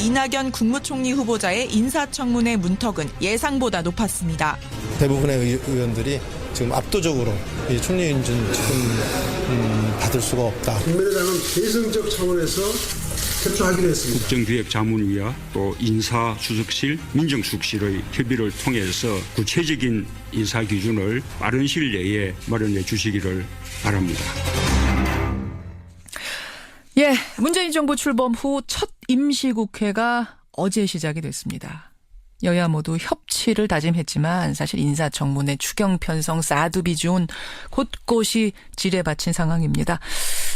이낙연 국무총리 후보자의 인사청문회 문턱은 예상보다 높았습니다. 대부분의 의원들이 지금 압도적으로 이 총리 인준 지금 받을 수가 없다. 국민의당은 대승적 차원에서 협조하기로 했습니다. 국정기획자문위와 또 인사수석실, 민정수석실의 협의를 통해서 구체적인 인사 기준을 빠른 시일 내에 마련해 주시기를 바랍니다. 예, 문재인 정부 출범 후 첫 임시국회가 어제 시작이 됐습니다. 여야 모두 협치를 다짐했지만 사실 인사청문회, 추경 편성, 사드 비준 곳곳이 지뢰받친 상황입니다.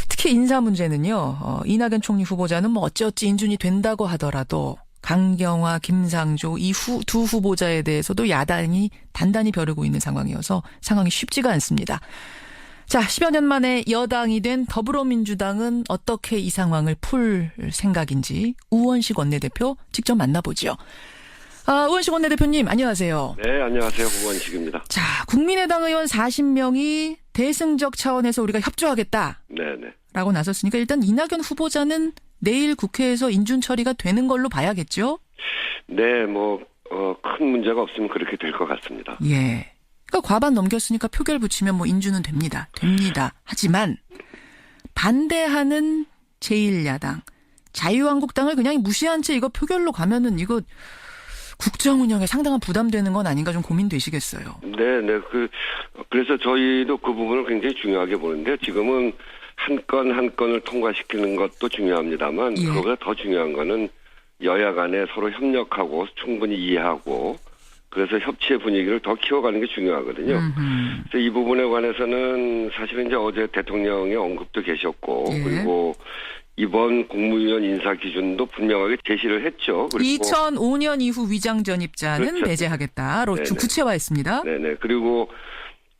특히 인사 문제는요. 이낙연 총리 후보자는 뭐 어찌어찌 인준이 된다고 하더라도 강경화, 김상조 이 두 후보자에 대해서도 야당이 단단히 벼르고 있는 상황이어서 상황이 쉽지가 않습니다. 자, 10여 년 만에 여당이 된 더불어민주당은 어떻게 이 상황을 풀 생각인지 우원식 원내대표 직접 만나보죠. 우원식 원내대표님 안녕하세요. 네, 안녕하세요. 우원식입니다. 자, 국민의당 의원 40명이 대승적 차원에서 우리가 협조하겠다. 네네. 라고 나섰으니까 일단 이낙연 후보자는 내일 국회에서 인준 처리가 되는 걸로 봐야겠죠? 네, 큰 문제가 없으면 그렇게 될 것 같습니다. 예. 그러니까 과반 넘겼으니까 표결 붙이면 뭐 인준은 됩니다. 하지만 반대하는 제1야당, 자유한국당을 그냥 무시한 채 이거 표결로 가면은 이거 국정 운영에 상당한 부담되는 건 아닌가 좀 고민되시겠어요. 네네. 그래서 저희도 그 부분을 굉장히 중요하게 보는데 지금은 한 건 한 건을 통과시키는 것도 중요합니다만 예. 그거보다 더 중요한 거는 여야 간에 서로 협력하고 충분히 이해하고 그래서 협치의 분위기를 더 키워가는 게 중요하거든요. 그래서 이 부분에 관해서는 사실은 이제 어제 대통령의 언급도 계셨고 예. 그리고 이번 국무위원 인사 기준도 분명하게 제시를 했죠. 그리고 2005년 이후 위장 전입자는 그렇죠. 배제하겠다로 좀 구체화했습니다. 네네. 그리고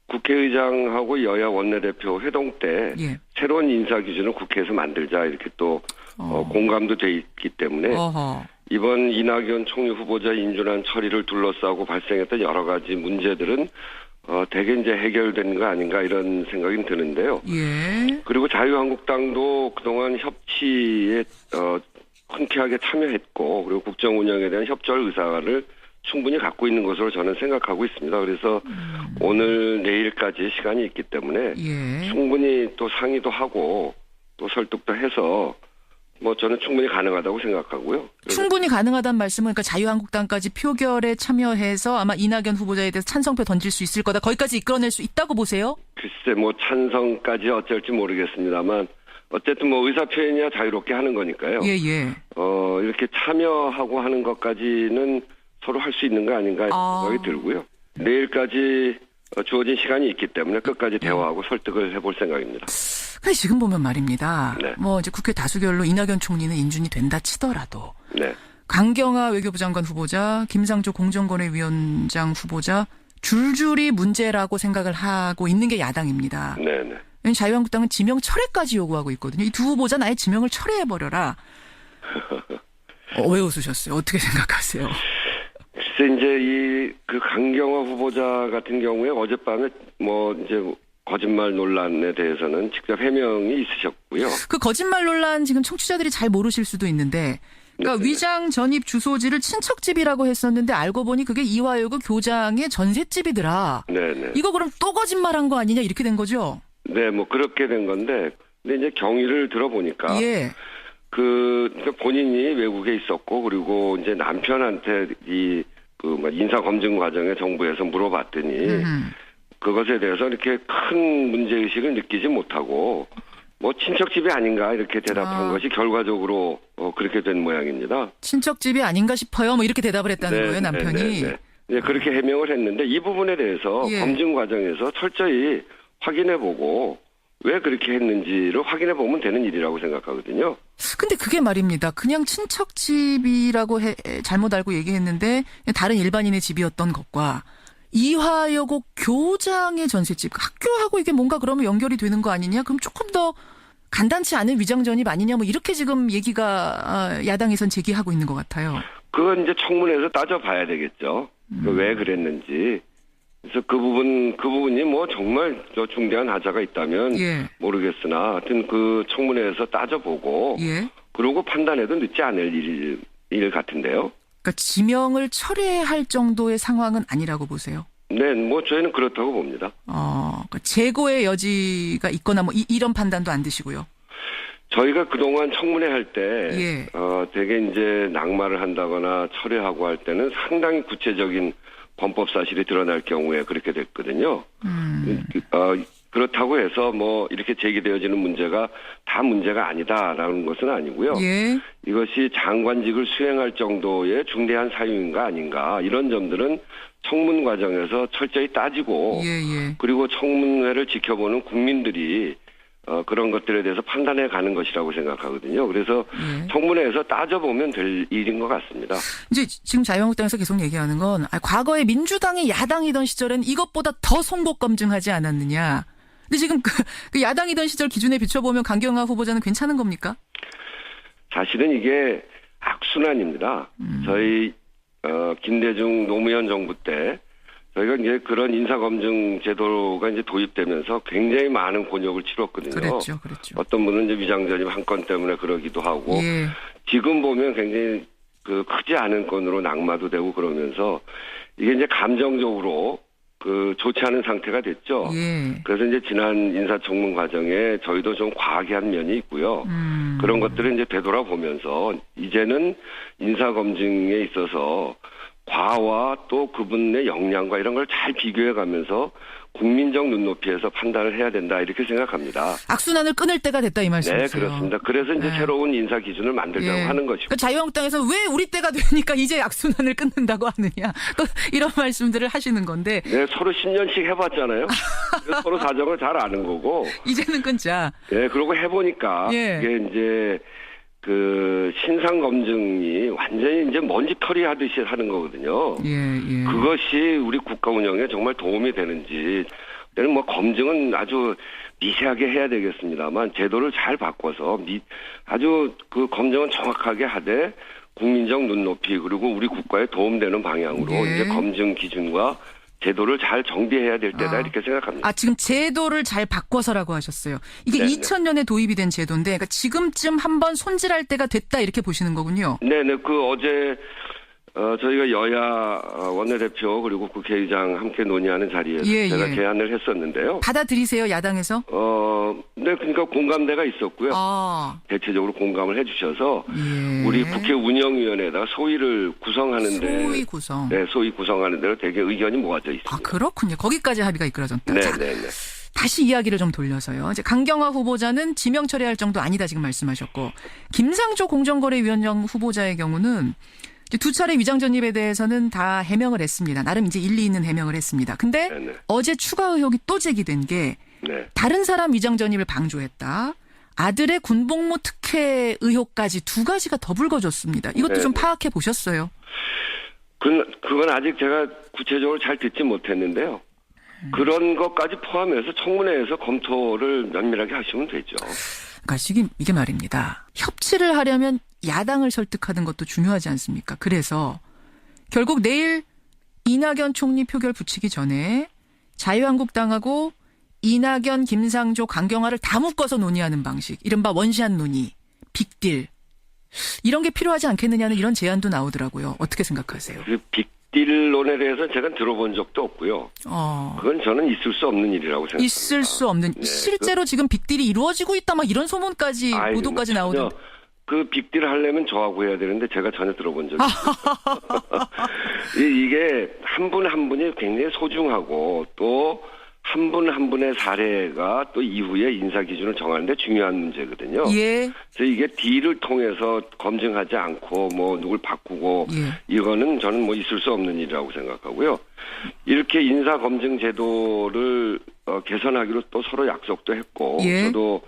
국회의장하고 여야 원내대표 회동 때 예. 새로운 인사 기준을 국회에서 만들자 이렇게 또 공감도 돼 있기 때문에 어허. 이번 이낙연 총리 후보자 인준안 처리를 둘러싸고 발생했던 여러 가지 문제들은 대개 이제 해결된 거 아닌가 이런 생각이 드는데요. 예. 그리고 자유한국당도 그동안 협치에 흔쾌하게 참여했고 그리고 국정 운영에 대한 협조할 의사를 충분히 갖고 있는 것으로 저는 생각하고 있습니다. 그래서 오늘 내일까지 시간이 있기 때문에 예. 충분히 또 상의도 하고 또 설득도 해서 저는 충분히 가능하다고 생각하고요. 충분히 가능하다는 말씀은 그러니까 자유한국당까지 표결에 참여해서 아마 이낙연 후보자에 대해서 찬성표 던질 수 있을 거다. 거기까지 이끌어낼 수 있다고 보세요? 글쎄 찬성까지 어쩔지 모르겠습니다만 어쨌든 의사 표현이야 자유롭게 하는 거니까요. 예. 이렇게 참여하고 하는 것까지는 서로 할 수 있는 거 아닌가 생각이 들고요. 내일까지 주어진 시간이 있기 때문에 끝까지 대화하고 설득을 해볼 생각입니다. 근데 지금 보면 말입니다. 네. 이제 국회 다수결로 이낙연 총리는 인준이 된다 치더라도 네. 강경화 외교부 장관 후보자, 김상조 공정거래위원장 후보자 줄줄이 문제라고 생각을 하고 있는 게 야당입니다. 네네. 자유한국당은 지명 철회까지 요구하고 있거든요. 이 두 후보자는 아예 지명을 철회해버려라. 왜 웃으셨어요? 어떻게 생각하세요? 글쎄 이제 그 강경화 후보자 같은 경우에 어젯밤에 이제 거짓말 논란에 대해서는 직접 해명이 있으셨고요. 그 거짓말 논란 지금 청취자들이 잘 모르실 수도 있는데 그러니까 위장 전입 주소지를 친척집이라고 했었는데 알고 보니 그게 이화여고 교장의 전셋집이더라. 네네. 이거 그럼 또 거짓말한 거 아니냐 이렇게 된 거죠? 네, 그렇게 된 건데 근데 이제 경위를 들어보니까 예. 그러니까 본인이 외국에 있었고 그리고 이제 남편한테 인사 검증 과정에 정부에서 물어봤더니 그것에 대해서 이렇게 큰 문제의식을 느끼지 못하고 친척집이 아닌가 이렇게 대답한 것이 결과적으로 그렇게 된 모양입니다. 친척집이 아닌가 싶어요. 이렇게 대답을 했다는 거예요, 남편이. 네, 그렇게 해명을 했는데 이 부분에 대해서 예. 검증 과정에서 철저히 확인해보고 왜 그렇게 했는지를 확인해보면 되는 일이라고 생각하거든요. 근데 그게 말입니다. 그냥 친척집이라고 잘못 알고 얘기했는데 다른 일반인의 집이었던 것과 이화여고 교장의 전셋집, 학교하고 이게 뭔가 그러면 연결이 되는 거 아니냐? 그럼 조금 더 간단치 않은 위장 전입 아니냐? 이렇게 지금 얘기가 야당에선 제기하고 있는 것 같아요. 그건 이제 청문회에서 따져봐야 되겠죠. 왜 그랬는지. 그래서 그 부분이 정말 중대한 하자가 있다면 예. 모르겠으나 하여튼 그 청문회에서 따져보고 예. 그러고 판단해도 늦지 않을 일 같은데요. 그러니까 지명을 철회할 정도의 상황은 아니라고 보세요. 네, 뭐 저희는 그렇다고 봅니다. 그러니까 재고의 여지가 있거나 뭐 이런 판단도 안 드시고요. 저희가 그동안 청문회 할 때, 예. 되게 이제 낙마를 한다거나 철회하고 할 때는 상당히 구체적인 범법 사실이 드러날 경우에 그렇게 됐거든요. 그렇다고 해서 뭐 이렇게 제기되어지는 문제가 다 문제가 아니다라는 것은 아니고요. 예. 이것이 장관직을 수행할 정도의 중대한 사유인가 아닌가 이런 점들은 청문 과정에서 철저히 따지고 예. 그리고 청문회를 지켜보는 국민들이 그런 것들에 대해서 판단해 가는 것이라고 생각하거든요. 그래서 예. 청문회에서 따져보면 될 일인 것 같습니다. 이제 지금 자유한국당에서 계속 얘기하는 건 과거에 민주당이 야당이던 시절엔 이것보다 더 송곳 검증하지 않았느냐. 근데 지금 그 야당이던 시절 기준에 비춰보면 강경화 후보자는 괜찮은 겁니까? 사실은 이게 악순환입니다. 저희 김대중 노무현 정부 때 저희가 이제 그런 인사검증 제도가 이제 도입되면서 굉장히 많은 곤욕을 치렀거든요. 그랬죠. 어떤 분은 이제 위장전입 한 건 때문에 그러기도 하고 예. 지금 보면 굉장히 그 크지 않은 건으로 낙마도 되고 그러면서 이게 이제 감정적으로 좋지 않은 상태가 됐죠. 예. 그래서 이제 지난 인사청문 과정에 저희도 좀 과하게 한 면이 있고요. 그런 것들을 이제 되돌아보면서 이제는 인사검증에 있어서 과와 또 그분의 역량과 이런 걸 잘 비교해 가면서 국민적 눈높이에서 판단을 해야 된다 이렇게 생각합니다. 악순환을 끊을 때가 됐다 이 말씀이세요. 네, 그렇습니다. 그래서 이제 새로운 인사 기준을 만들자고 하는 것이고. 그러니까 자유한국당에서 왜 우리 때가 되니까 이제 악순환을 끊는다고 하느냐. 또 이런 말씀들을 하시는 건데. 네, 서로 10년씩 해봤잖아요. 그래서 서로 사정을 잘 아는 거고. 이제는 끊자. 네, 그러고 해보니까 이게 이제 신상 검증이 완전히 이제 먼지털이 하듯이 하는 거거든요. 예. 그것이 우리 국가 운영에 정말 도움이 되는지. 때는 뭐 검증은 아주 미세하게 해야 되겠습니다만 제도를 잘 바꿔서 아주 그 검증은 정확하게 하되 국민적 눈높이 그리고 우리 국가에 도움되는 방향으로 이제 검증 기준과 제도를 잘 정비해야 될 때다 이렇게 생각합니다. 지금 제도를 잘 바꿔서라고 하셨어요. 이게 네네. 2000년에 도입이 된 제도인데 그러니까 지금쯤 한번 손질할 때가 됐다 이렇게 보시는 거군요. 네네. 어제 저희가 여야 원내대표 그리고 국회의장 함께 논의하는 자리에서 제가 제안을 했었는데요. 받아들이세요, 야당에서? 네, 그러니까 공감대가 있었고요. 대체적으로 공감을 해주셔서 우리 국회 운영위원회에다가 소위를 구성하는데 소위 구성. 네, 소위 구성하는 데로 되게 의견이 모아져 있습니다. 그렇군요. 거기까지 합의가 이끌어졌다. 네. 다시 이야기를 좀 돌려서요. 이제 강경화 후보자는 지명 처리할 정도 아니다 지금 말씀하셨고 김상조 공정거래위원장 후보자의 경우는 이제 두 차례 위장 전입에 대해서는 다 해명을 했습니다. 나름 이제 일리 있는 해명을 했습니다. 근데 어제 추가 의혹이 또 제기된 게 다른 사람 위장 전입을 방조했다. 아들의 군복무 특혜 의혹까지 두 가지가 더 불거졌습니다. 이것도 좀 파악해 보셨어요? 그건 아직 제가 구체적으로 잘 듣지 못했는데요. 그런 것까지 포함해서 청문회에서 검토를 면밀하게 하시면 되죠. 그러니까 이게 말입니다. 협치를 하려면 야당을 설득하는 것도 중요하지 않습니까? 그래서 결국 내일 이낙연 총리 표결 붙이기 전에 자유한국당하고 이낙연, 김상조, 강경화를 다 묶어서 논의하는 방식. 이른바 원샷 논의, 빅딜. 이런 게 필요하지 않겠느냐는 이런 제안도 나오더라고요. 어떻게 생각하세요? 빅딜론에 대해서 제가 들어본 적도 없고요. 그건 저는 있을 수 없는 일이라고 생각합니다. 있을 수 없는. 실제로 지금 빅딜이 이루어지고 있다 막 이런 소문까지 보도까지 나오던데. 그 빅딜 하려면 저하고 해야 되는데 제가 전혀 들어본 적이 없어요. 이게 한 분 한 분이 굉장히 소중하고 또 한 분 한 분의 사례가 또 이후에 인사 기준을 정하는 데 중요한 문제거든요. 그래서 이게 딜을 통해서 검증하지 않고 뭐 누굴 바꾸고 이거는 저는 뭐 있을 수 없는 일이라고 생각하고요. 이렇게 인사 검증 제도를 개선하기로 또 서로 약속도 했고 저도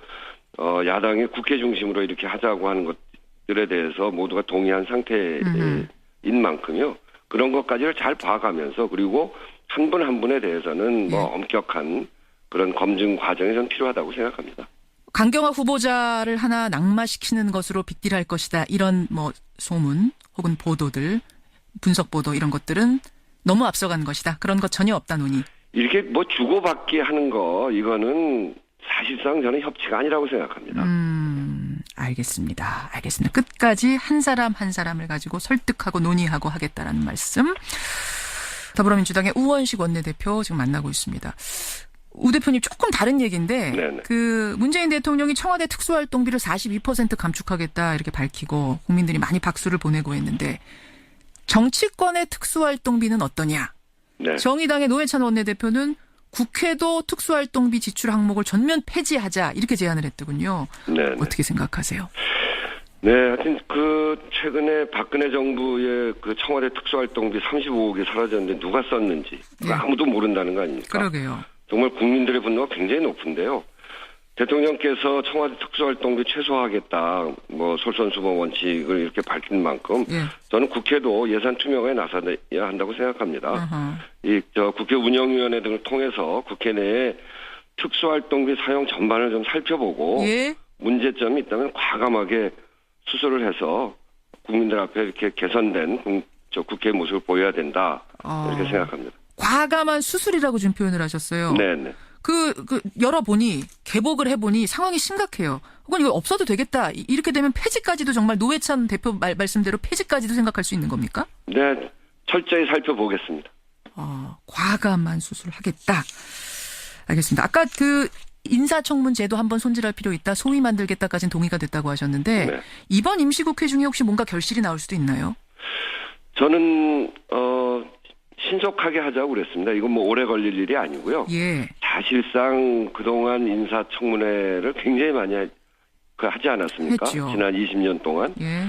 야당이 국회 중심으로 이렇게 하자고 하는 것들에 대해서 모두가 동의한 상태인 만큼요. 그런 것까지를 잘 봐가면서 그리고 한 분 한 분에 대해서는 뭐 엄격한 그런 검증 과정이 좀 필요하다고 생각합니다. 강경화 후보자를 하나 낙마시키는 것으로 빅딜할 것이다. 이런 뭐 소문 혹은 보도들, 분석 보도 이런 것들은 너무 앞서간 것이다. 그런 것 전혀 없다 논의. 이렇게 뭐 주고받기 하는 거 이거는 사실상 저는 협치가 아니라고 생각합니다. 알겠습니다. 끝까지 한 사람 한 사람을 가지고 설득하고 논의하고 하겠다라는 말씀. 더불어민주당의 우원식 원내대표 지금 만나고 있습니다. 우 대표님 조금 다른 얘기인데 네네. 그 문재인 대통령이 청와대 특수활동비를 42% 감축하겠다 이렇게 밝히고 국민들이 많이 박수를 보내고 했는데 정치권의 특수활동비는 어떠냐? 네. 정의당의 노회찬 원내대표는 국회도 특수활동비 지출 항목을 전면 폐지하자 이렇게 제안을 했더군요. 네. 어떻게 생각하세요? 네, 하여튼 최근에 박근혜 정부의 청와대 특수활동비 35억이 사라졌는데 누가 썼는지 네. 아무도 모른다는 거 아닙니까? 그러게요. 정말 국민들의 분노가 굉장히 높은데요. 대통령께서 청와대 특수활동비 최소화하겠다, 솔선수범 원칙을 이렇게 밝힌 만큼 예. 저는 국회도 예산 투명화에 나서야 한다고 생각합니다. 국회 운영위원회 등을 통해서 국회 내에 특수활동비 사용 전반을 좀 살펴보고 예. 문제점이 있다면 과감하게 수술을 해서 국민들 앞에 이렇게 개선된 국회의 모습을 보여야 된다 이렇게 생각합니다. 과감한 수술이라고 좀 표현을 하셨어요. 네네. 열어보니, 개복을 해보니 상황이 심각해요. 혹은 이거 없어도 되겠다. 이렇게 되면 폐지까지도 정말 노회찬 대표 말씀대로 폐지까지도 생각할 수 있는 겁니까? 네, 철저히 살펴보겠습니다. 과감한 수술을 하겠다. 알겠습니다. 아까 인사청문 제도 한번 손질할 필요 있다. 소위 만들겠다까지는 동의가 됐다고 하셨는데 네. 이번 임시국회 중에 혹시 뭔가 결실이 나올 수도 있나요? 저는 신속하게 하자고 그랬습니다. 이건 오래 걸릴 일이 아니고요. 예. 사실상 그동안 인사청문회를 굉장히 많이 하지 않았습니까? 했죠. 지난 20년 동안. 예.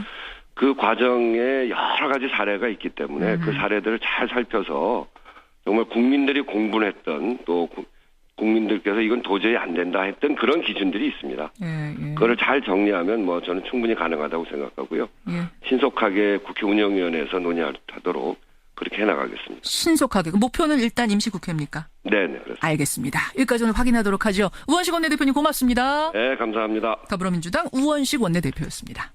그 과정에 여러 가지 사례가 있기 때문에 그 사례들을 잘 살펴서 정말 국민들이 공분했던 또 국민들께서 이건 도저히 안 된다 했던 그런 기준들이 있습니다. 예. 그거를 잘 정리하면 저는 충분히 가능하다고 생각하고요. 예. 신속하게 국회 운영위원회에서 논의하도록 그렇게 해나가겠습니다. 신속하게. 목표는 일단 임시국회입니까? 네, 그렇습니다. 알겠습니다. 여기까지 오늘 확인하도록 하죠. 우원식 원내대표님 고맙습니다. 네, 감사합니다. 더불어민주당 우원식 원내대표였습니다.